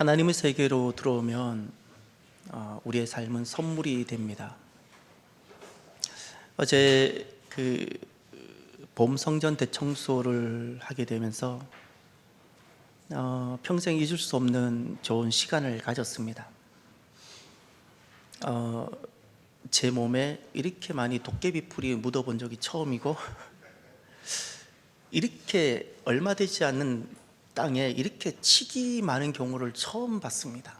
하나님의 세계로 들어오면 우리의 삶은 선물이 됩니다. 어제 봄 성전 대청소를 하게 되면서 평생 잊을 수 없는 좋은 시간을 가졌습니다. 제 몸에 이렇게 많이 도깨비 풀이 묻어본 적이 처음이고 이렇게 얼마 되지 않는 땅에 이렇게 칡이 많은 경우를 처음 봤습니다.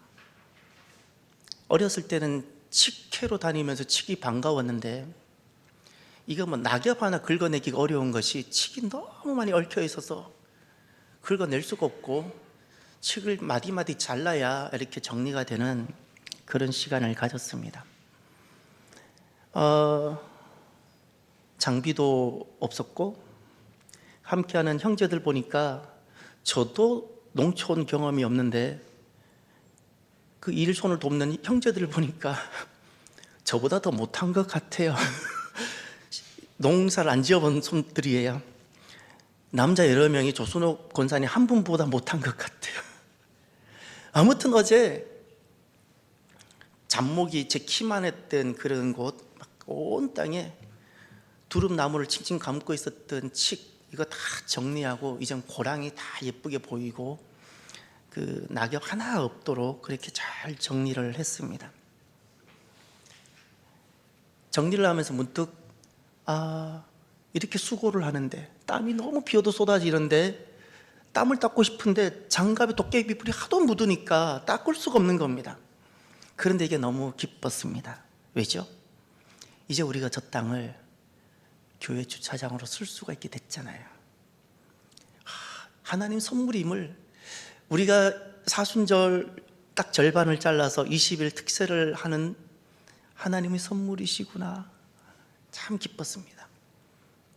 어렸을 때는 칡캐로 다니면서 칡이 반가웠는데 이거 낙엽 하나 긁어내기가 어려운 것이 칡이 너무 많이 얽혀 있어서 긁어낼 수가 없고 칡을 마디마디 잘라야 이렇게 정리가 되는 그런 시간을 가졌습니다. 장비도 없었고 함께하는 형제들 보니까 저도 농촌 경험이 없는데 그 일손을 돕는 형제들을 보니까 저보다 더 못한 것 같아요. 농사를 안 지어본 손들이에요. 남자 여러 명이 조순옥 권사님 한 분보다 못한 것 같아요. 아무튼 어제 잡목이 제 키만 했던 그런 곳 온 땅에 두릅나무를 칭칭 감고 있었던 칡 이거 다 정리하고 이젠 고랑이 다 예쁘게 보이고 그 낙엽 하나 없도록 그렇게 잘 정리를 했습니다. 정리를 하면서 문득 이렇게 수고를 하는데 땀이 너무 비어도 쏟아지는데 땀을 닦고 싶은데 장갑에 도깨비 풀이 하도 묻으니까 닦을 수가 없는 겁니다. 그런데 이게 너무 기뻤습니다. 왜죠? 이제 우리가 저 땅을 교회 주차장으로 쓸 수가 있게 됐잖아요. 하나님 선물임을 우리가 사순절 딱 절반을 잘라서 20일 특세를 하는 하나님의 선물이시구나. 참 기뻤습니다.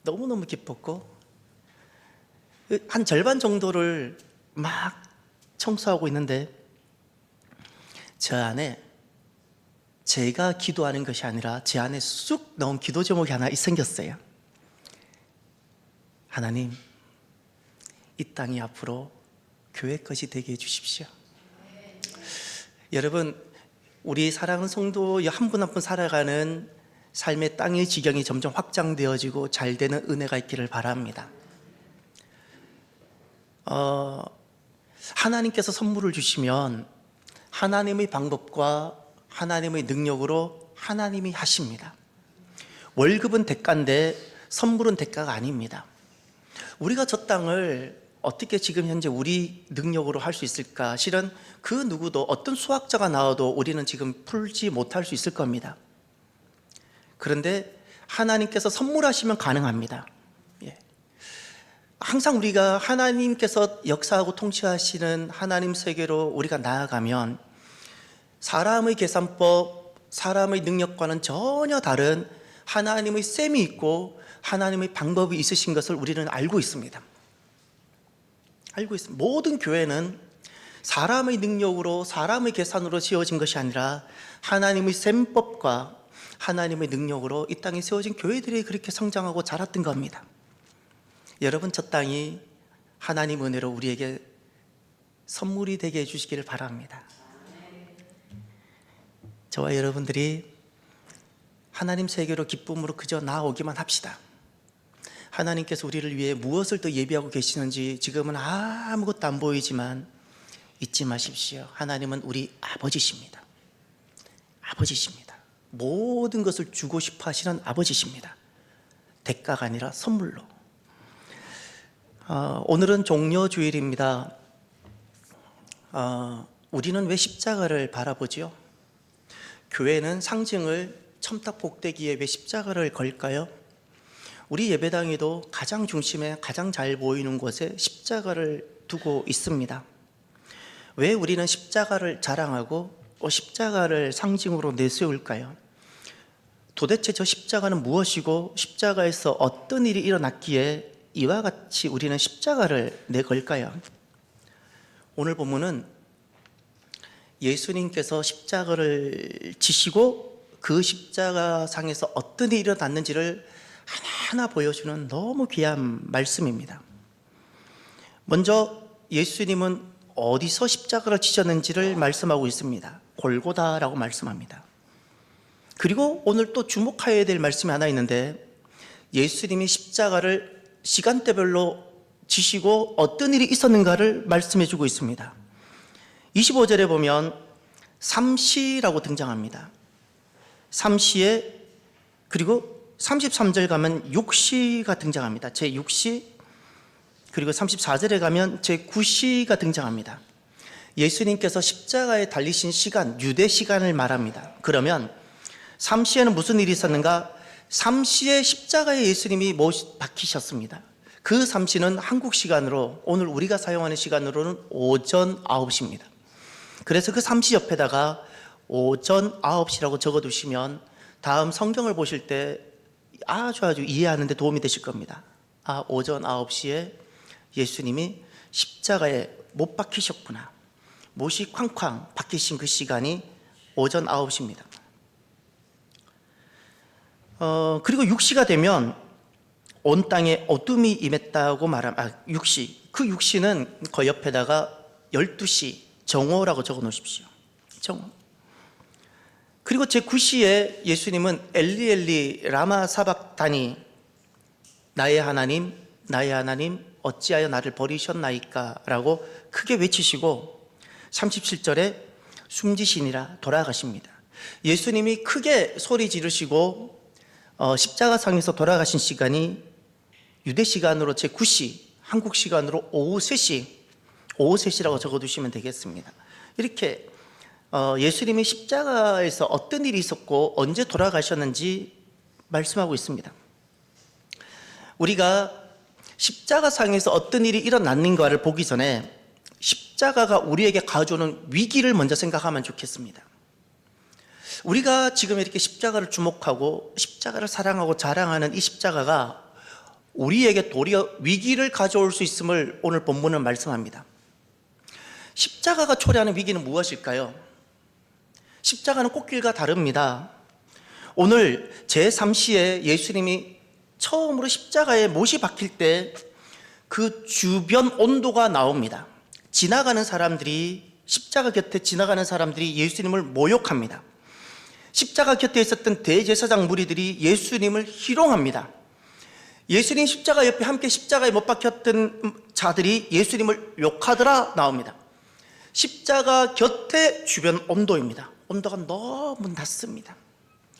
너무너무 기뻤고 한 절반 정도를 막 청소하고 있는데 저 안에 제가 기도하는 것이 아니라 제 안에 쑥 넣은 기도 제목이 하나 생겼어요. 하나님, 이 땅이 앞으로 교회 것이 되게 해주십시오. 여러분, 우리 사랑하는 성도 한 분 한 분 살아가는 삶의 땅의 지경이 점점 확장되어지고 잘 되는 은혜가 있기를 바랍니다. 하나님께서 선물을 주시면 하나님의 방법과 하나님의 능력으로 하나님이 하십니다. 월급은 대가인데 선물은 대가가 아닙니다. 우리가 저 땅을 어떻게 지금 현재 우리 능력으로 할 수 있을까? 실은 그 누구도 어떤 수학자가 나와도 우리는 지금 풀지 못할 수 있을 겁니다. 그런데 하나님께서 선물하시면 가능합니다. 항상 우리가 하나님께서 역사하고 통치하시는 하나님 세계로 우리가 나아가면 사람의 계산법, 사람의 능력과는 전혀 다른 하나님의 셈이 있고 하나님의 방법이 있으신 것을 우리는 알고 있습니다. 알고 있습니다. 모든 교회는 사람의 능력으로 사람의 계산으로 지어진 것이 아니라 하나님의 셈법과 하나님의 능력으로 이 땅에 세워진 교회들이 그렇게 성장하고 자랐던 겁니다. 여러분, 저 땅이 하나님 은혜로 우리에게 선물이 되게 해주시기를 바랍니다. 저와 여러분들이 하나님 세계로 기쁨으로 그저 나아오기만 합시다. 하나님께서 우리를 위해 무엇을 더 예비하고 계시는지 지금은 아무것도 안 보이지만 잊지 마십시오. 하나님은 우리 아버지십니다. 아버지십니다. 모든 것을 주고 싶어 하시는 아버지십니다. 대가가 아니라 선물로. 오늘은 종려주일입니다. 우리는 왜 십자가를 바라보지요? 교회는 상징을 첨탑 꼭대기에 왜 십자가를 걸까요? 우리 예배당에도 가장 중심에 가장 잘 보이는 곳에 십자가를 두고 있습니다. 왜 우리는 십자가를 자랑하고 십자가를 상징으로 내세울까요? 도대체 저 십자가는 무엇이고 십자가에서 어떤 일이 일어났기에 이와 같이 우리는 십자가를 내걸까요? 오늘 본문은 예수님께서 십자가를 지시고 그 십자가 상에서 어떤 일이 일어났는지를 하나하나 보여주는 너무 귀한 말씀입니다. 먼저 예수님은 어디서 십자가를 지셨는지를 말씀하고 있습니다. 골고다라고 말씀합니다. 그리고 오늘 또 주목해야 될 말씀이 하나 있는데, 예수님이 십자가를 시간대별로 지시고 어떤 일이 있었는가를 말씀해 주고 있습니다. 25절에 보면 삼시라고 등장합니다. 삼시에, 그리고 33절 가면 육시가 등장합니다. 제6시, 그리고 34절에 가면 제9시가 등장합니다. 예수님께서 십자가에 달리신 시간, 유대 시간을 말합니다. 그러면 삼시에는 무슨 일이 있었는가? 삼시에 십자가에 예수님이 박히셨습니다. 그 삼시는 한국 시간으로, 오늘 우리가 사용하는 시간으로는 오전 9시입니다. 그래서 그 삼시 옆에다가 오전 9시라고 적어두시면 다음 성경을 보실 때 아주 이해하는 데 도움이 되실 겁니다. 아, 오전 9시에 예수님이 십자가에 못 박히셨구나. 못이 쾅쾅 박히신 그 시간이 오전 9시입니다. 그리고 6시가 되면 온 땅에 어둠이 임했다고 말하면, 6시. 그 6시는 그 옆에다가 12시, 정오라고 적어 놓으십시오. 정오. 그리고 제9시에 예수님은 엘리 엘리 라마 사박다니, 나의 하나님, 나의 하나님, 어찌하여 나를 버리셨나이까 라고 크게 외치시고 37절에 숨지시니라 돌아가십니다. 예수님이 크게 소리 지르시고 십자가상에서 돌아가신 시간이 유대 시간으로 제9시, 한국 시간으로 오후 3시, 오후 3시라고 적어두시면 되겠습니다. 이렇게 예수님이 십자가에서 어떤 일이 있었고 언제 돌아가셨는지 말씀하고 있습니다. 우리가 십자가상에서 어떤 일이 일어났는가를 보기 전에 십자가가 우리에게 가져오는 위기를 먼저 생각하면 좋겠습니다. 우리가 지금 이렇게 십자가를 주목하고 십자가를 사랑하고 자랑하는 이 십자가가 우리에게 도리어 위기를 가져올 수 있음을 오늘 본문은 말씀합니다. 십자가가 초래하는 위기는 무엇일까요? 십자가는 꽃길과 다릅니다. 오늘 제3시에 예수님이 처음으로 십자가에 못이 박힐 때 그 주변 온도가 나옵니다. 지나가는 사람들이, 십자가 곁에 지나가는 사람들이 예수님을 모욕합니다. 십자가 곁에 있었던 대제사장 무리들이 예수님을 희롱합니다. 예수님 십자가 옆에 함께 십자가에 못 박혔던 자들이 예수님을 욕하더라 나옵니다. 십자가 곁에 주변 온도입니다. 온도가 너무 낮습니다.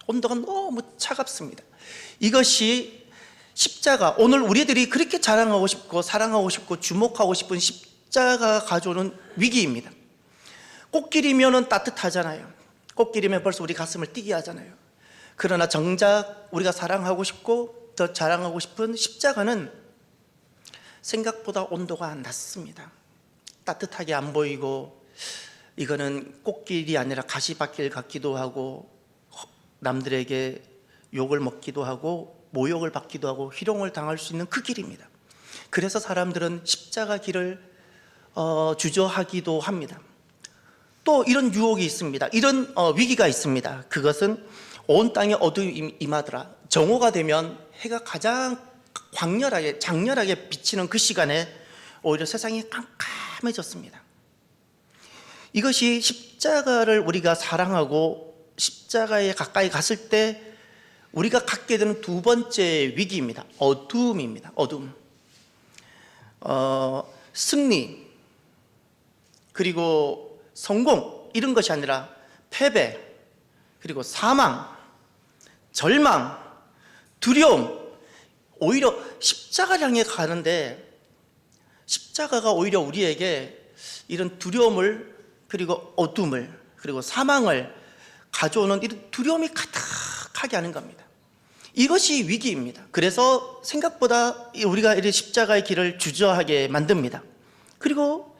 온도가 너무 차갑습니다. 이것이 십자가, 오늘 우리들이 그렇게 자랑하고 싶고 사랑하고 싶고 주목하고 싶은 십자가가 가져오는 위기입니다. 꽃길이면 따뜻하잖아요. 꽃길이면 벌써 우리 가슴을 뛰게 하잖아요. 그러나 정작 우리가 사랑하고 싶고 더 자랑하고 싶은 십자가는 생각보다 온도가 낮습니다. 따뜻하게 안 보이고, 이거는 꽃길이 아니라 가시밭길 같기도 하고, 남들에게 욕을 먹기도 하고 모욕을 받기도 하고 희롱을 당할 수 있는 그 길입니다. 그래서 사람들은 십자가 길을 주저하기도 합니다. 또 이런 유혹이 있습니다. 이런 위기가 있습니다. 그것은 온 땅에 어둠이 임하더라. 정오가 되면 해가 가장 광렬하게, 장렬하게 비치는 그 시간에 오히려 세상이 깜깜해졌습니다. 이것이 십자가를 우리가 사랑하고 십자가에 가까이 갔을 때 우리가 갖게 되는 두 번째 위기입니다. 어둠입니다. 어둠. 승리, 그리고 성공, 이런 것이 아니라 패배, 그리고 사망, 절망, 두려움. 오히려 십자가를 향해 가는데 십자가가 오히려 우리에게 이런 두려움을, 그리고 어둠을, 그리고 사망을 가져오는 이런 두려움이 가득하게 하는 겁니다. 이것이 위기입니다. 그래서 생각보다 우리가 이 십자가의 길을 주저하게 만듭니다. 그리고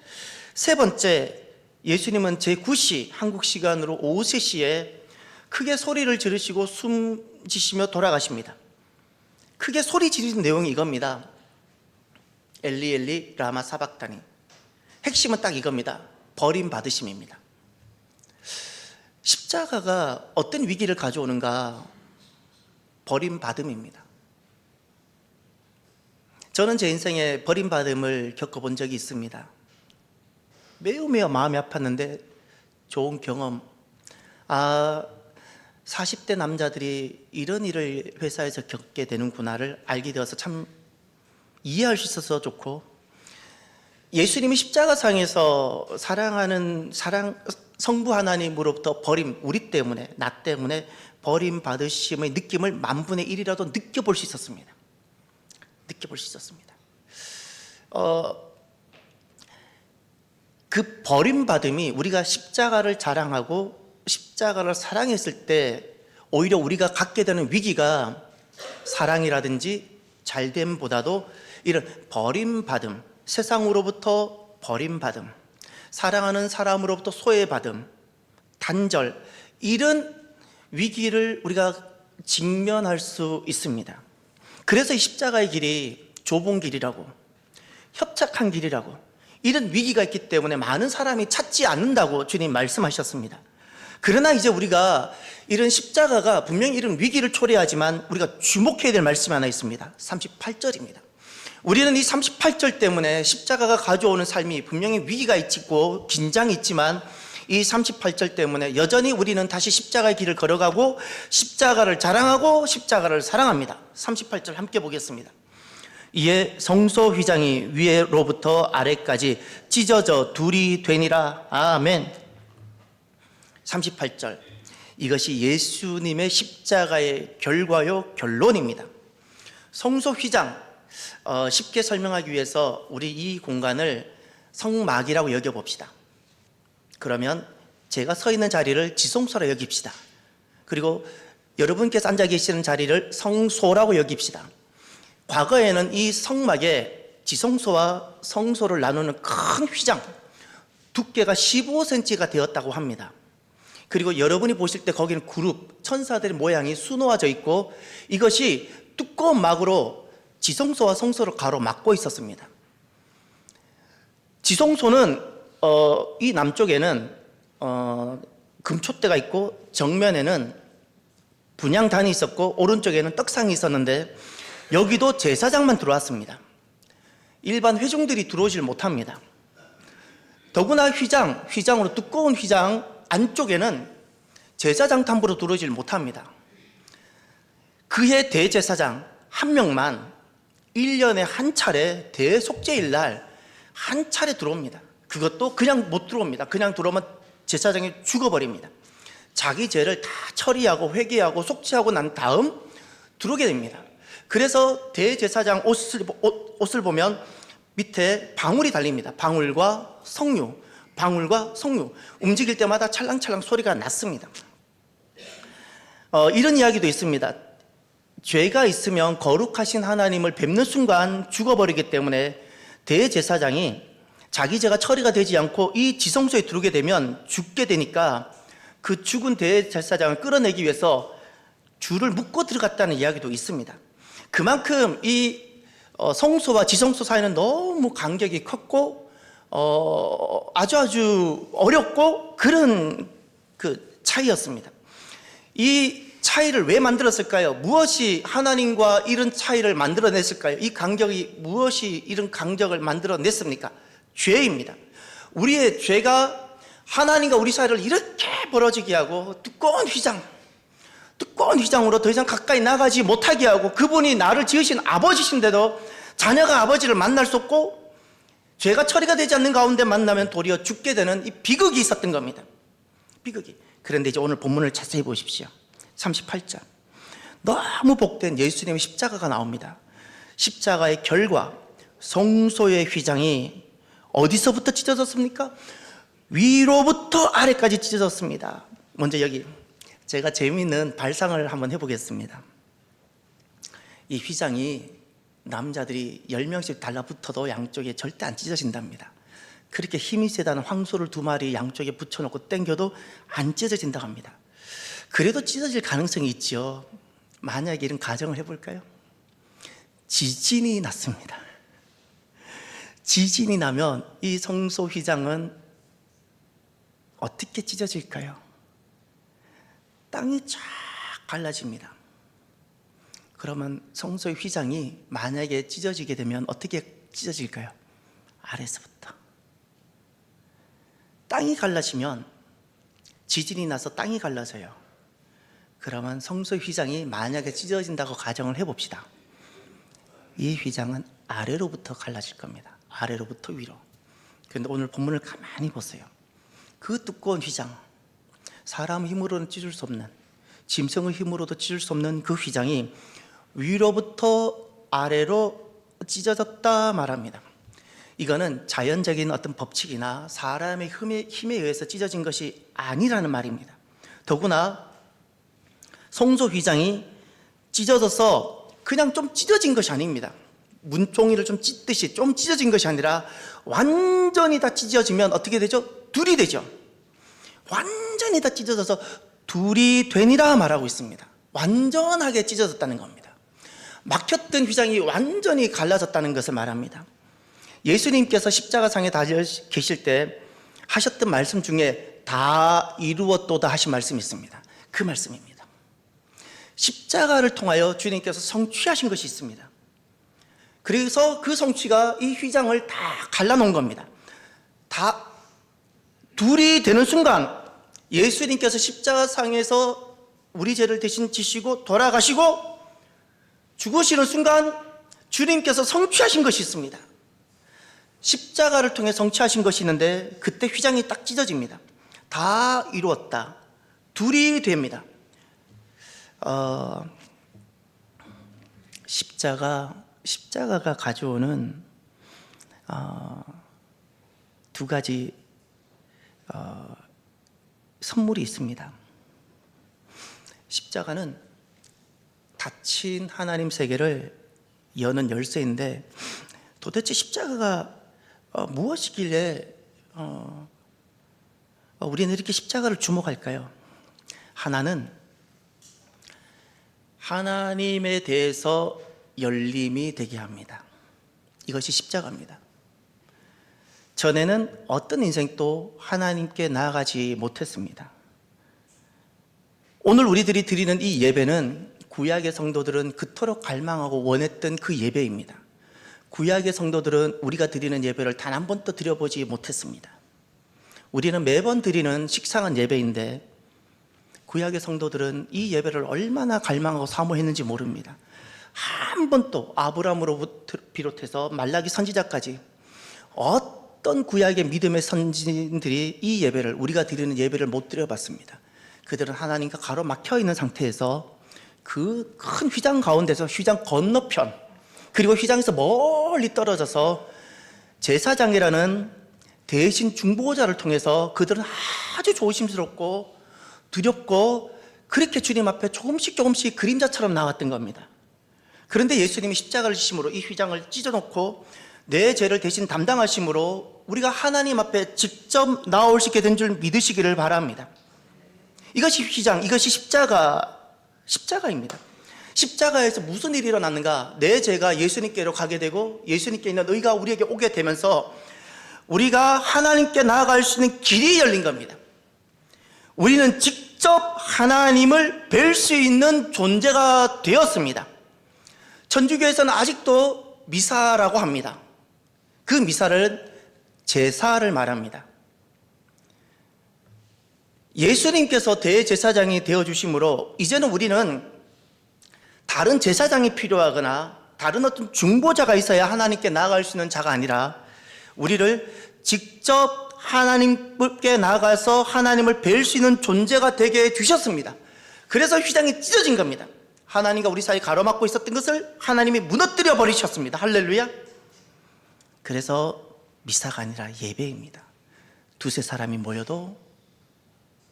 세 번째, 예수님은 제9시, 한국 시간으로 오후 3시에 크게 소리를 지르시고 숨지시며 돌아가십니다. 크게 소리 지르는 내용이 이겁니다. 엘리 엘리 라마 사박다니. 핵심은 딱 이겁니다. 버림받으심입니다. 십자가가 어떤 위기를 가져오는가? 버림받음입니다. 저는 제 인생에 버림받음을 겪어본 적이 있습니다. 매우 마음이 아팠는데 좋은 경험. 40대 남자들이 이런 일을 회사에서 겪게 되는구나를 알게 되어서 참 이해할 수 있어서 좋고, 예수님이 십자가상에서 성부 하나님으로부터 버림, 우리 때문에, 나 때문에 버림받으심의 느낌을 만분의 1이라도 느껴볼 수 있었습니다. 느껴볼 수 있었습니다. 그 버림받음이 우리가 십자가를 자랑하고 십자가를 사랑했을 때 오히려 우리가 갖게 되는 위기가 사랑이라든지 잘됨보다도 이런 버림받음, 세상으로부터 버림받음, 사랑하는 사람으로부터 소외받음, 단절, 이런 위기를 우리가 직면할 수 있습니다. 그래서 이 십자가의 길이 좁은 길이라고, 협착한 길이라고, 이런 위기가 있기 때문에 많은 사람이 찾지 않는다고 주님 말씀하셨습니다. 그러나 이제 우리가 이런 십자가가 분명히 이런 위기를 초래하지만 우리가 주목해야 될 말씀이 하나 있습니다. 38절입니다. 우리는 이 38절 때문에 십자가가 가져오는 삶이 분명히 위기가 있고 긴장이 있지만 이 38절 때문에 여전히 우리는 다시 십자가의 길을 걸어가고 십자가를 자랑하고 십자가를 사랑합니다. 38절 함께 보겠습니다. 이에 성소 휘장이 위로부터 아래까지 찢어져 둘이 되니라. 아멘. 38절, 이것이 예수님의 십자가의 결과요 결론입니다. 성소 휘장, 쉽게 설명하기 위해서 우리 이 공간을 성막이라고 여겨봅시다. 그러면 제가 서 있는 자리를 지성소라 여깁시다. 그리고 여러분께서 앉아 계시는 자리를 성소라고 여깁시다. 과거에는 이 성막에 지성소와 성소를 나누는 큰 휘장, 두께가 15cm가 되었다고 합니다. 그리고 여러분이 보실 때 거기는 그룹, 천사들의 모양이 수놓아져 있고 이것이 두꺼운 막으로 지성소와 성소를 가로막고 있었습니다. 지성소는 이 남쪽에는 금촛대가 있고 정면에는 분향단이 있었고 오른쪽에는 떡상이 있었는데 여기도 제사장만 들어왔습니다. 일반 회중들이 들어오질 못합니다. 더구나 휘장으로 두꺼운 휘장 안쪽에는 제사장 탐부로 들어오질 못합니다. 그해 대제사장 한 명만 1년에 한 차례 대속죄일 날 한 차례 들어옵니다. 그것도 그냥 못 들어옵니다. 그냥 들어오면 제사장이 죽어버립니다. 자기 죄를 다 처리하고 회개하고 속죄하고 난 다음 들어오게 됩니다. 그래서 대제사장 옷을 보면 밑에 방울이 달립니다. 방울과 석류, 방울과 석류, 움직일 때마다 찰랑찰랑 소리가 났습니다. 이런 이야기도 있습니다. 죄가 있으면 거룩하신 하나님을 뵙는 순간 죽어버리기 때문에 대제사장이 자기 죄가 처리가 되지 않고 이 지성소에 들어오게 되면 죽게 되니까 그 죽은 대제사장을 끌어내기 위해서 줄을 묶고 들어갔다는 이야기도 있습니다. 그만큼 이 성소와 지성소 사이는 너무 간격이 컸고 아주 어렵고 그런 그 차이였습니다. 이 차이를 왜 만들었을까요? 무엇이 하나님과 이런 차이를 만들어냈을까요? 이 간격이 무엇이 이런 간격을 만들어냈습니까? 죄입니다. 우리의 죄가 하나님과 우리 사이를 이렇게 벌어지게 하고 두꺼운 휘장으로 더 이상 가까이 나가지 못하게 하고 그분이 나를 지으신 아버지신데도 자녀가 아버지를 만날 수 없고 죄가 처리가 되지 않는 가운데 만나면 도리어 죽게 되는 이 비극이 있었던 겁니다. 비극이. 그런데 이제 오늘 본문을 자세히 보십시오. 38절. 너무 복된 예수님의 십자가가 나옵니다. 십자가의 결과, 성소의 휘장이 어디서부터 찢어졌습니까? 위로부터 아래까지 찢어졌습니다. 먼저 여기 제가 재미있는 발상을 한번 해보겠습니다. 이 휘장이 남자들이 10명씩 달라붙어도 양쪽에 절대 안 찢어진답니다. 그렇게 힘이 세다는 황소를 2마리 양쪽에 붙여놓고 당겨도 안 찢어진다고 합니다. 그래도 찢어질 가능성이 있죠. 만약에 이런 가정을 해볼까요? 지진이 났습니다. 지진이 나면 이 성소 휘장은 어떻게 찢어질까요? 땅이 쫙 갈라집니다. 그러면 성소의 휘장이 만약에 찢어지게 되면 어떻게 찢어질까요? 아래서부터. 땅이 갈라지면, 지진이 나서 땅이 갈라져요. 그러면 성소 휘장이 만약에 찢어진다고 가정을 해봅시다. 이 휘장은 아래로부터 갈라질 겁니다. 아래로부터 위로. 그런데 오늘 본문을 가만히 보세요. 그 두꺼운 휘장, 사람 힘으로는 찢을 수 없는, 짐승의 힘으로도 찢을 수 없는 그 휘장이 위로부터 아래로 찢어졌다 말합니다. 이거는 자연적인 어떤 법칙이나 사람의 힘에 의해서 찢어진 것이 아니라는 말입니다. 더구나 성소 휘장이 찢어져서 그냥 좀 찢어진 것이 아닙니다. 문종이를 좀 찢듯이 좀 찢어진 것이 아니라 완전히 다 찢어지면 어떻게 되죠? 둘이 되죠. 완전히 다 찢어져서 둘이 되니라 말하고 있습니다. 완전하게 찢어졌다는 겁니다. 막혔던 휘장이 완전히 갈라졌다는 것을 말합니다. 예수님께서 십자가상에 달려 계실 때 하셨던 말씀 중에 다 이루었도다 하신 말씀이 있습니다. 그 말씀입니다. 십자가를 통하여 주님께서 성취하신 것이 있습니다. 그래서 그 성취가 이 휘장을 다 갈라놓은 겁니다. 다 둘이 되는 순간 예수님께서 십자가상에서 우리 죄를 대신 지시고 돌아가시고 죽으시는 순간 주님께서 성취하신 것이 있습니다. 십자가를 통해 성취하신 것이 있는데 그때 휘장이 딱 찢어집니다. 다 이루었다. 둘이 됩니다. 십자가가 가져오는 두 가지 선물이 있습니다. 십자가는 닫힌 하나님 세계를 여는 열쇠인데 도대체 십자가가 무엇이길래 우리는 이렇게 십자가를 주목할까요? 하나는 하나님에 대해서 열림이 되게 합니다. 이것이 십자가입니다. 전에는 어떤 인생도 하나님께 나아가지 못했습니다. 오늘 우리들이 드리는 이 예배는 구약의 성도들은 그토록 갈망하고 원했던 그 예배입니다. 구약의 성도들은 우리가 드리는 예배를 단 한 번도 드려보지 못했습니다. 우리는 매번 드리는 식상한 예배인데 구약의 성도들은 이 예배를 얼마나 갈망하고 사모했는지 모릅니다. 한 번도 아브라함으로부터 비롯해서 말라기 선지자까지 어떤 구약의 믿음의 선진들이 이 예배를, 우리가 드리는 예배를 못 드려봤습니다. 그들은 하나님과 가로막혀 있는 상태에서 그 큰 휘장 가운데서 휘장 건너편, 그리고 휘장에서 멀리 떨어져서 제사장이라는 대신 중보자를 통해서 그들은 아주 조심스럽고 두렵고 그렇게 주님 앞에 조금씩 그림자처럼 나왔던 겁니다. 그런데 예수님이 십자가를 지심으로 이 휘장을 찢어놓고 내 죄를 대신 담당하심으로 우리가 하나님 앞에 직접 나올 수 있게 된 줄 믿으시기를 바랍니다. 이것이 휘장, 이것이 십자가입니다. 십자가에서 무슨 일이 일어났는가? 내 죄가 예수님께로 가게 되고 예수님께 있는 의가 우리에게 오게 되면서 우리가 하나님께 나아갈 수 있는 길이 열린 겁니다. 우리는 직접 하나님을 뵐 수 있는 존재가 되었습니다. 천주교에서는 아직도 미사라고 합니다. 그 미사를 제사를 말합니다. 예수님께서 대제사장이 되어주심으로 이제는 우리는 다른 제사장이 필요하거나 다른 어떤 중보자가 있어야 하나님께 나아갈 수 있는 자가 아니라 우리를 직접 하나님께 나아가서 하나님을 뵐 수 있는 존재가 되게 해주셨습니다. 그래서 휘장이 찢어진 겁니다. 하나님과 우리 사이에 가로막고 있었던 것을 하나님이 무너뜨려 버리셨습니다. 할렐루야. 그래서 미사가 아니라 예배입니다. 두세 사람이 모여도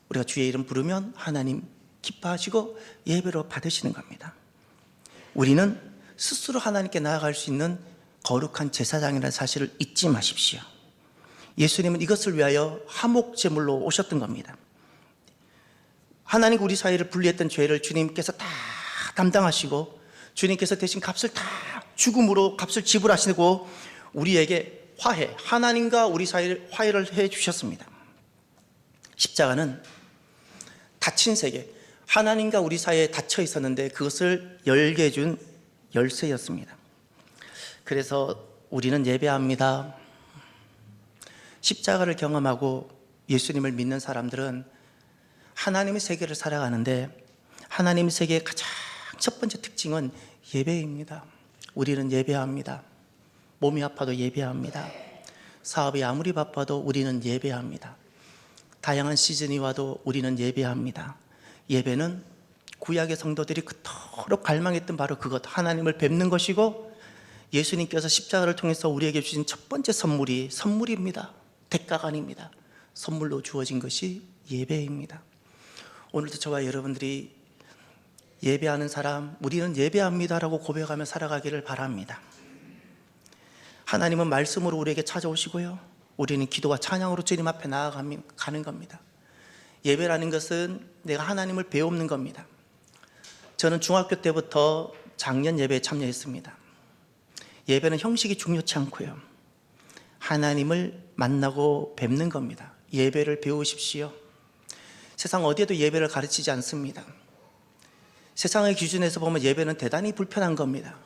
우리가 주의 이름 부르면 하나님 기뻐하시고 예배로 받으시는 겁니다. 우리는 스스로 하나님께 나아갈 수 있는 거룩한 제사장이라는 사실을 잊지 마십시오. 예수님은 이것을 위하여 화목제물로 오셨던 겁니다. 하나님과 우리 사이를 분리했던 죄를 주님께서 다 담당하시고 주님께서 대신 값을 다 죽음으로 값을 지불하시고 우리에게 화해, 하나님과 우리 사이를 화해를 해 주셨습니다. 십자가는 닫힌 세계, 하나님과 우리 사이에 닫혀 있었는데 그것을 열게 해준 열쇠였습니다. 그래서 우리는 예배합니다. 십자가를 경험하고 예수님을 믿는 사람들은 하나님의 세계를 살아가는데, 하나님의 세계의 가장 첫 번째 특징은 예배입니다. 우리는 예배합니다. 몸이 아파도 예배합니다. 사업이 아무리 바빠도 우리는 예배합니다. 다양한 시즌이 와도 우리는 예배합니다. 예배는 구약의 성도들이 그토록 갈망했던 바로 그것, 하나님을 뵙는 것이고, 예수님께서 십자가를 통해서 우리에게 주신 첫 번째 선물입니다. 대가가 아닙니다. 선물로 주어진 것이 예배입니다. 오늘도 저와 여러분들이 예배하는 사람, 우리는 예배합니다라고 고백하며 살아가기를 바랍니다. 하나님은 말씀으로 우리에게 찾아오시고요, 우리는 기도와 찬양으로 주님 앞에 나아가는 겁니다. 예배라는 것은 내가 하나님을 배우는 겁니다. 저는 중학교 때부터 작년 예배에 참여했습니다. 예배는 형식이 중요치 않고요, 하나님을 만나고 뵙는 겁니다. 예배를 배우십시오. 세상 어디에도 예배를 가르치지 않습니다. 세상의 기준에서 보면 예배는 대단히 불편한 겁니다.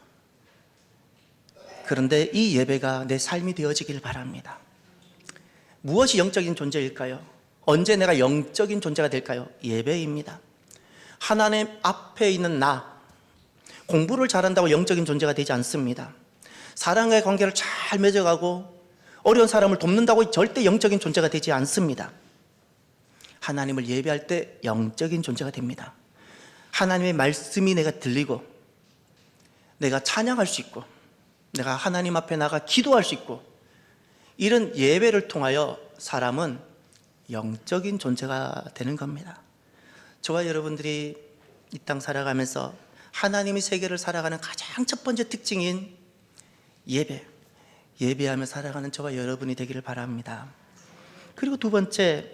그런데 이 예배가 내 삶이 되어지길 바랍니다. 무엇이 영적인 존재일까요? 언제 내가 영적인 존재가 될까요? 예배입니다. 하나님 앞에 있는 나, 공부를 잘한다고 영적인 존재가 되지 않습니다. 사람과의 관계를 잘 맺어가고 어려운 사람을 돕는다고 절대 영적인 존재가 되지 않습니다. 하나님을 예배할 때 영적인 존재가 됩니다. 하나님의 말씀이 내가 들리고, 내가 찬양할 수 있고, 내가 하나님 앞에 나가 기도할 수 있고, 이런 예배를 통하여 사람은 영적인 존재가 되는 겁니다. 저와 여러분들이 이 땅 살아가면서 하나님의 세계를 살아가는 가장 첫 번째 특징인 예배하며 살아가는 저와 여러분이 되기를 바랍니다. 그리고 두 번째,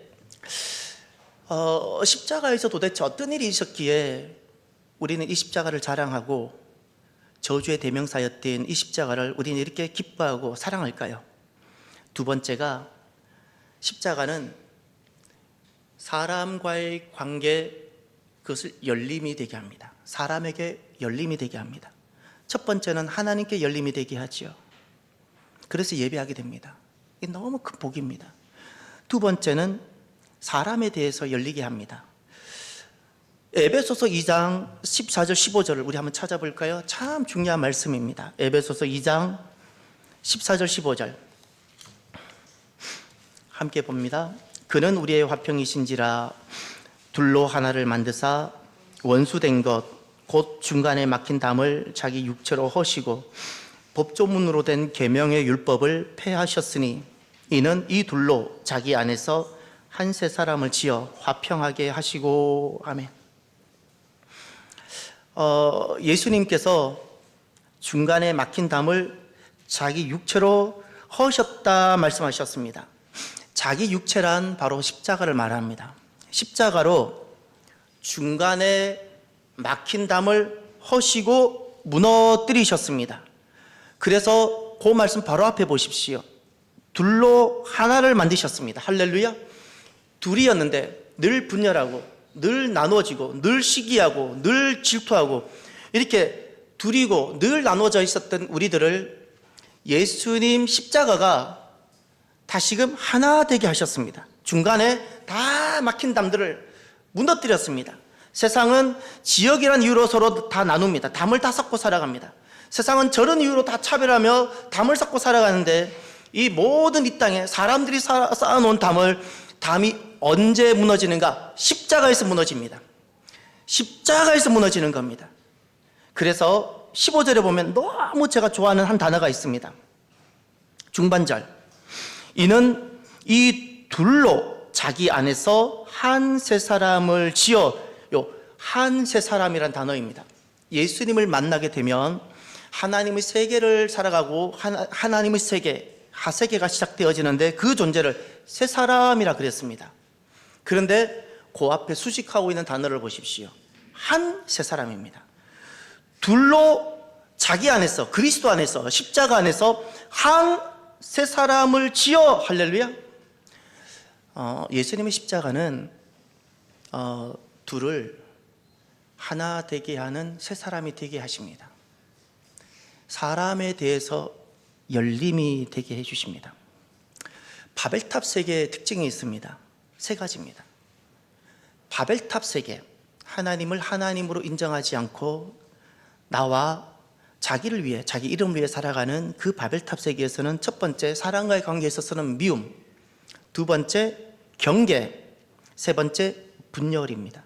십자가에서 도대체 어떤 일이 있었기에 우리는 이 십자가를 자랑하고 저주의 대명사였던 이 십자가를 우리는 이렇게 기뻐하고 사랑할까요? 두 번째가, 십자가는 사람과의 관계, 그것을 열림이 되게 합니다. 사람에게 열림이 되게 합니다. 첫 번째는 하나님께 열림이 되게 하지요. 그래서 예배하게 됩니다. 이게 너무 큰 복입니다. 두 번째는 사람에 대해서 열리게 합니다. 에베소서 2장 14절 15절을 우리 한번 찾아볼까요? 참 중요한 말씀입니다. 에베소서 2장 14절 15절 함께 봅니다. 그는 우리의 화평이신지라 둘로 하나를 만드사 원수된 것 곧 중간에 막힌 담을 자기 육체로 허시고 법조문으로 된 계명의 율법을 폐하셨으니 이는 이 둘로 자기 안에서 한 세 사람을 지어 화평하게 하시고. 아멘. 예수님께서 중간에 막힌 담을 자기 육체로 허셨다 말씀하셨습니다. 자기 육체란 바로 십자가를 말합니다. 십자가로 중간에 막힌 담을 허시고 무너뜨리셨습니다. 그래서 그 말씀 바로 앞에 보십시오. 둘로 하나를 만드셨습니다. 할렐루야. 둘이었는데 늘 분열하고 늘 나누어지고 늘 시기하고 늘 질투하고 이렇게 둘이고 늘 나누어져 있었던 우리들을 예수님 십자가가 다시금 하나 되게 하셨습니다. 중간에 다 막힌 담들을 무너뜨렸습니다. 세상은 지역이란 이유로 서로 다 나눕니다. 담을 다 섞고 살아갑니다. 세상은 저런 이유로 다 차별하며 담을 쌓고 살아가는데, 이 모든 이 땅에 사람들이 쌓아놓은 담이 언제 무너지는가? 십자가에서 무너집니다. 십자가에서 무너지는 겁니다. 그래서 15절에 보면 너무 제가 좋아하는 한 단어가 있습니다. 중반절, 이는 이 둘로 자기 안에서 한 세 사람을 지어. 한 세 사람이란 단어입니다. 예수님을 만나게 되면 하나님의 세계를 살아가고 하나님의 세계, 하세계가 시작되어지는데 그 존재를 세 사람이라 그랬습니다. 그런데 그 앞에 수식하고 있는 단어를 보십시오. 한 세 사람입니다. 둘로 자기 안에서, 그리스도 안에서, 십자가 안에서 한 세 사람을 지어. 할렐루야. 예수님의 십자가는 둘을 하나 되게 하는 세 사람이 되게 하십니다. 사람에 대해서 열림이 되게 해주십니다. 바벨탑 세계의 특징이 있습니다. 세 가지입니다. 바벨탑 세계, 하나님을 하나님으로 인정하지 않고 나와 자기를 위해, 자기 이름을 위해 살아가는 그 바벨탑 세계에서는 첫 번째, 사랑과의 관계에 있어서는 미움, 두 번째, 경계, 세 번째, 분열입니다.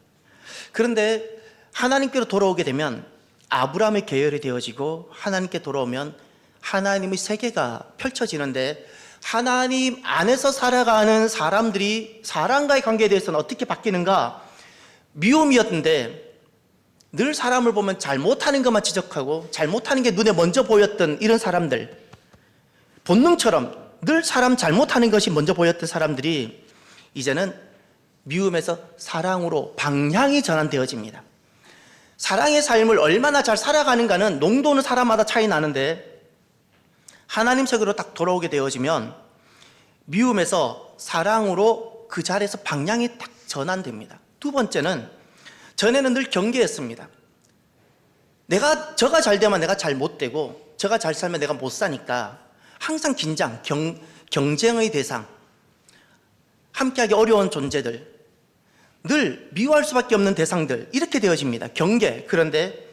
그런데 하나님께로 돌아오게 되면 아브라함의 계열이 되어지고 하나님께 돌아오면 하나님의 세계가 펼쳐지는데, 하나님 안에서 살아가는 사람들이 사람과의 관계에 대해서는 어떻게 바뀌는가? 미움이었는데 늘 사람을 보면 잘못하는 것만 지적하고 잘못하는 게 눈에 먼저 보였던 이런 사람들, 본능처럼 늘 사람 잘못하는 것이 먼저 보였던 사람들이 이제는 미움에서 사랑으로 방향이 전환되어집니다. 사랑의 삶을 얼마나 잘 살아가는가는 농도는 사람마다 차이 나는데, 하나님 세계로 딱 돌아오게 되어지면 미움에서 사랑으로 그 자리에서 방향이 딱 전환됩니다. 두 번째는, 전에는 늘 경계였습니다. 저가 잘 되면 내가 잘 못 되고, 저가 잘 살면 내가 못 사니까 항상 긴장, 경쟁의 대상, 함께하기 어려운 존재들, 늘 미워할 수밖에 없는 대상들, 이렇게 되어집니다. 경계. 그런데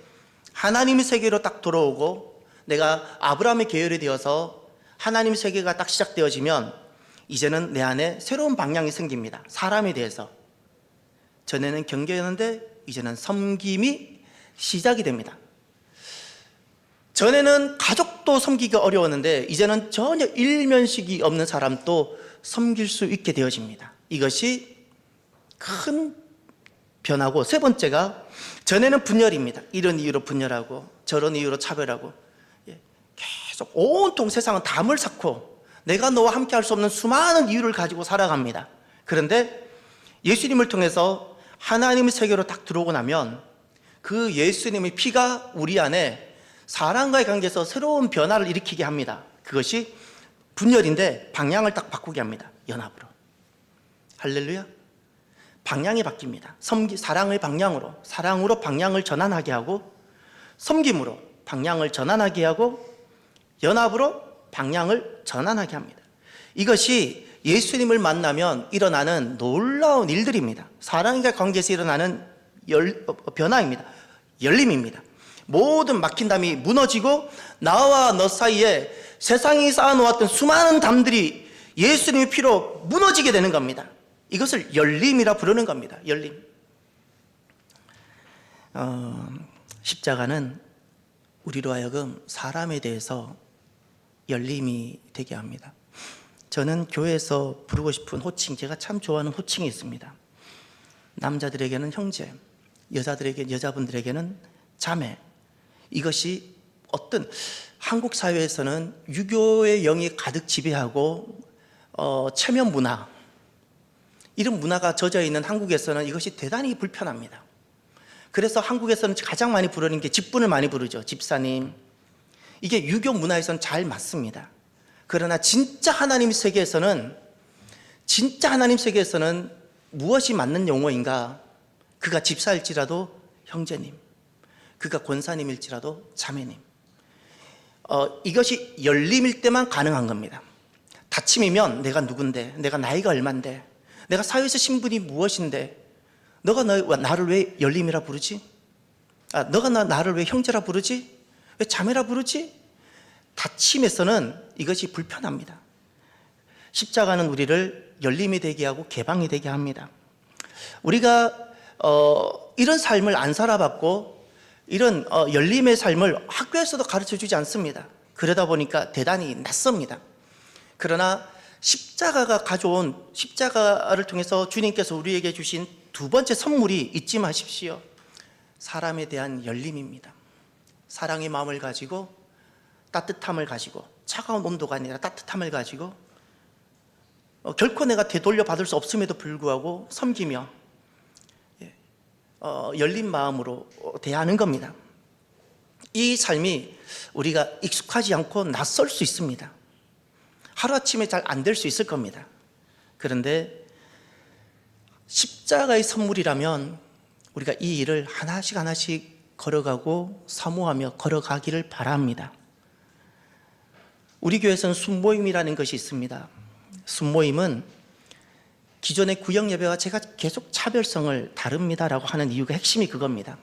하나님의 세계로 딱 돌아오고 내가 아브라함의 계열이 되어서 하나님의 세계가 딱 시작되어지면 이제는 내 안에 새로운 방향이 생깁니다. 사람에 대해서. 전에는 경계였는데 이제는 섬김이 시작이 됩니다. 전에는 가족도 섬기기가 어려웠는데 이제는 전혀 일면식이 없는 사람도 섬길 수 있게 되어집니다. 이것이 큰 변화고, 세 번째가, 전에는 분열입니다. 이런 이유로 분열하고 저런 이유로 차별하고, 계속 온통 세상은 담을 쌓고 내가 너와 함께 할 수 없는 수많은 이유를 가지고 살아갑니다. 그런데 예수님을 통해서 하나님의 세계로 딱 들어오고 나면 그 예수님의 피가 우리 안에 사람과의 관계에서 새로운 변화를 일으키게 합니다. 그것이 분열인데 방향을 딱 바꾸게 합니다. 연합으로. 할렐루야. 방향이 바뀝니다. 사랑의 방향으로, 사랑으로 방향을 전환하게 하고, 섬김으로 방향을 전환하게 하고, 연합으로 방향을 전환하게 합니다. 이것이 예수님을 만나면 일어나는 놀라운 일들입니다. 사랑과의 관계에서 일어나는 변화입니다. 열림입니다. 모든 막힌 담이 무너지고 나와 너 사이에 세상이 쌓아놓았던 수많은 담들이 예수님의 피로 무너지게 되는 겁니다. 이것을 열림이라 부르는 겁니다. 열림. 십자가는 우리로 하여금 사람에 대해서 열림이 되게 합니다. 저는 교회에서 부르고 싶은 호칭, 제가 참 좋아하는 호칭이 있습니다. 남자들에게는 형제, 여자분들에게는 자매. 이것이 어떤 한국 사회에서는 유교의 영이 가득 지배하고 체면 문화, 이런 문화가 젖어 있는 한국에서는 이것이 대단히 불편합니다. 그래서 한국에서는 가장 많이 부르는 게 직분을 많이 부르죠. 집사님. 이게 유교 문화에서는 잘 맞습니다. 그러나 진짜 하나님 세계에서는 무엇이 맞는 용어인가? 그가 집사일지라도 형제님, 그가 권사님일지라도 자매님. 이것이 열림일 때만 가능한 겁니다. 다침이면 내가 누군데, 내가 나이가 얼만데, 내가 사회에서 신분이 무엇인데, 너가 나를 왜 열림이라 부르지? 너가 나를 왜 형제라 부르지? 왜 자매라 부르지? 다침에서는 이것이 불편합니다. 십자가는 우리를 열림이 되게 하고 개방이 되게 합니다. 우리가 이런 삶을 안 살아봤고 이런 열림의 삶을 학교에서도 가르쳐주지 않습니다. 그러다 보니까 대단히 낯섭니다. 그러나 십자가를 통해서 주님께서 우리에게 주신 두 번째 선물이 잊지 마십시오. 사람에 대한 열림입니다. 사랑의 마음을 가지고, 따뜻함을 가지고, 차가운 온도가 아니라 따뜻함을 가지고, 결코 내가 되돌려 받을 수 없음에도 불구하고 섬기며 열린 마음으로 대하는 겁니다. 이 삶이 우리가 익숙하지 않고 낯설 수 있습니다. 하루아침에 잘 안 될 수 있을 겁니다. 그런데 십자가의 선물이라면 우리가 이 일을 하나씩 걸어가고 사모하며 걸어가기를 바랍니다. 우리 교회에서는 순모임이라는 것이 있습니다. 순모임은 기존의 구역 예배와 제가 계속 차별성을 다룹니다라고 하는 이유가 핵심이 그겁니다.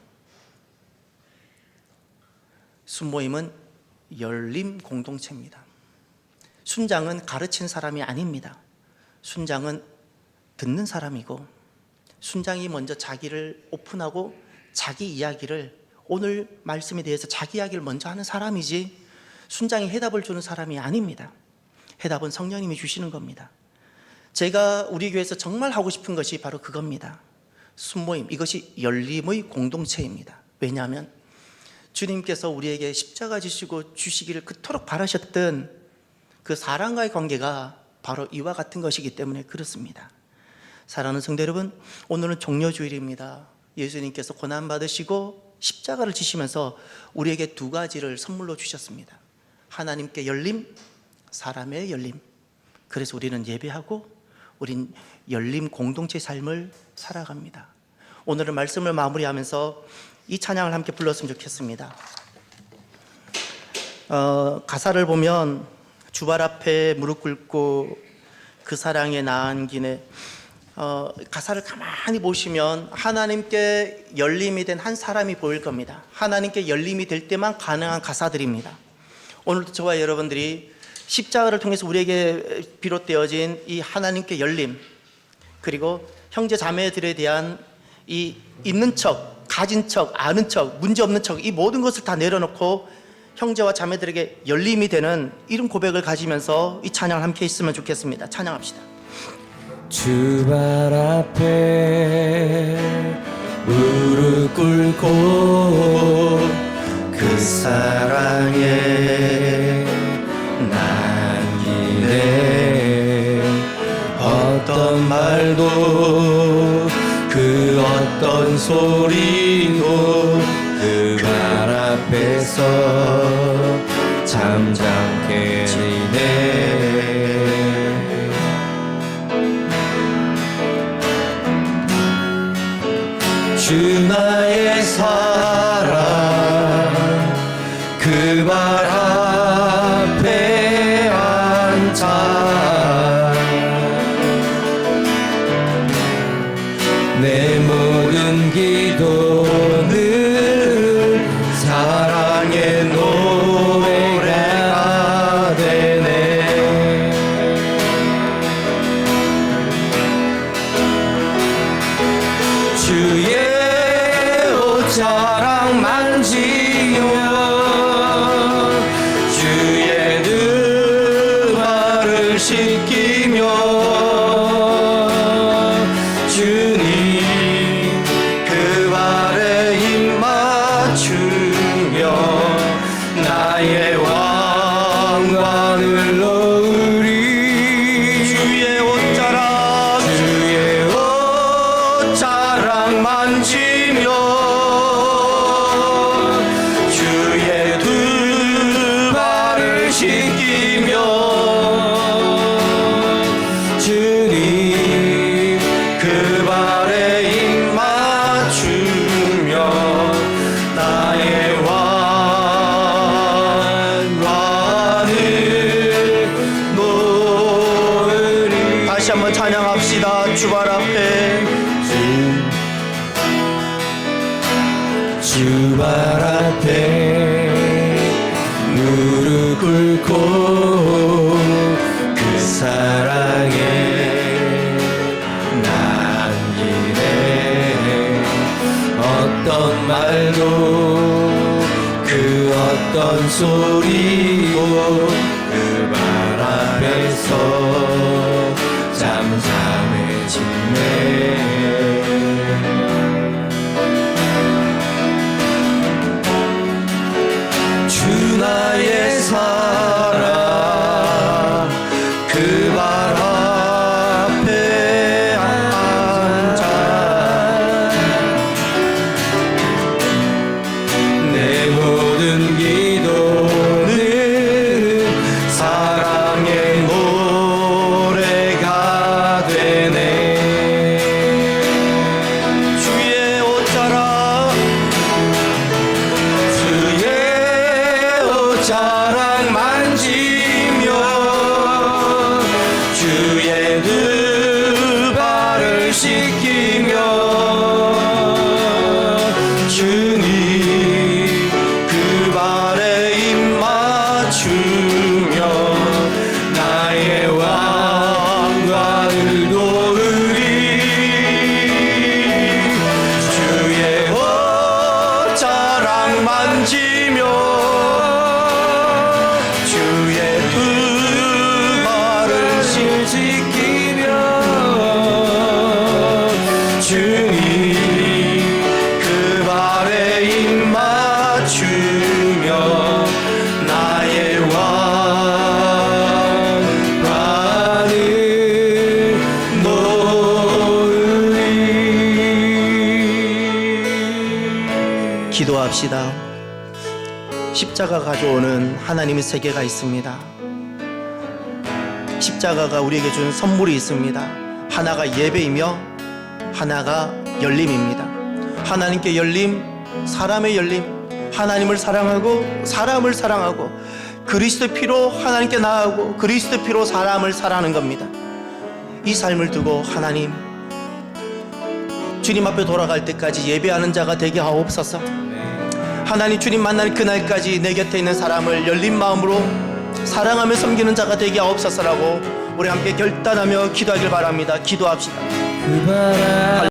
순모임은 열림 공동체입니다. 순장은 가르친 사람이 아닙니다. 순장은 듣는 사람이고, 순장이 먼저 자기를 오픈하고 자기 이야기를, 오늘 말씀에 대해서 자기 이야기를 먼저 하는 사람이지 순장이 해답을 주는 사람이 아닙니다. 해답은 성령님이 주시는 겁니다. 제가 우리 교회에서 정말 하고 싶은 것이 바로 그겁니다. 순모임, 이것이 열림의 공동체입니다. 왜냐하면 주님께서 우리에게 십자가 지시고 주시기를 그토록 바라셨던 그 사랑과의 관계가 바로 이와 같은 것이기 때문에 그렇습니다. 사랑하는 성도 여러분, 오늘은 종려주일입니다. 예수님께서 고난받으시고 십자가를 지시면서 우리에게 두 가지를 선물로 주셨습니다. 하나님께 열림, 사람의 열림. 그래서 우리는 예배하고 우린 열림 공동체의 삶을 살아갑니다. 오늘은 말씀을 마무리하면서 이 찬양을 함께 불렀으면 좋겠습니다. 가사를 보면 주발 앞에 무릎 꿇고 그 사랑에 나은 기네, 가사를 가만히 보시면 하나님께 열림이 된 한 사람이 보일 겁니다. 하나님께 열림이 될 때만 가능한 가사들입니다. 오늘도 저와 여러분들이 십자가를 통해서 우리에게 비롯되어진 이 하나님께 열림, 그리고 형제 자매들에 대한 이 있는 척, 가진 척, 아는 척, 문제 없는 척, 이 모든 것을 다 내려놓고 형제와 자매들에게 열림이 되는 이런 고백을 가지면서 이 찬양을 함께 했으면 좋겠습니다. 찬양합시다. 주발 앞에 무릎 꿇고 그 사랑에 남기네. 어떤 말도 그 어떤 소리도 그 말 앞에서 잠잠게 지내. 주 나의 사랑 그 발 앞에 앉아 내 모든 기도는 사랑의 노래가 되네. 주의 옷자락 만지며 주의 등발을 씻기며 주님 그 발에 입 맞추며 나의 왕관을 넣으리. 주의 옷자락 만지며 주의 두 발을 씻기며 주님 그 발에 입 맞추며 나의 왕관을 놓으리. 다시 한번 찬양합시다. 주발 앞에 주발 앞에 무릎 꿇고 그 사랑에 남기네. 어떤 말도 그 어떤 소리도 그 말 앞에서 잠잠해지네. 주 나의 사랑 그 발 앞에 앉아 내 모든 기도는 주님 그 발에 입 맞추며 나의 왕관을 놓으리. 기도합시다. 십자가 가져오는 하나님의 세계가 있습니다. 십자가가 우리에게 준 선물이 있습니다. 하나가 예배이며 하나가 열림입니다. 하나님께 열림, 사람의 열림, 하나님을 사랑하고 사람을 사랑하고 그리스도의 피로 하나님께 나아가고 그리스도의 피로 사람을 사랑하는 겁니다. 이 삶을 두고 하나님, 주님 앞에 돌아갈 때까지 예배하는 자가 되게 하옵소서. 하나님, 주님 만나는 그날까지 내 곁에 있는 사람을 열린 마음으로 사랑하며 섬기는 자가 되게 하옵소서라고 우리 함께 결단하며 기도하길 바랍니다. 기도합시다. 그 바람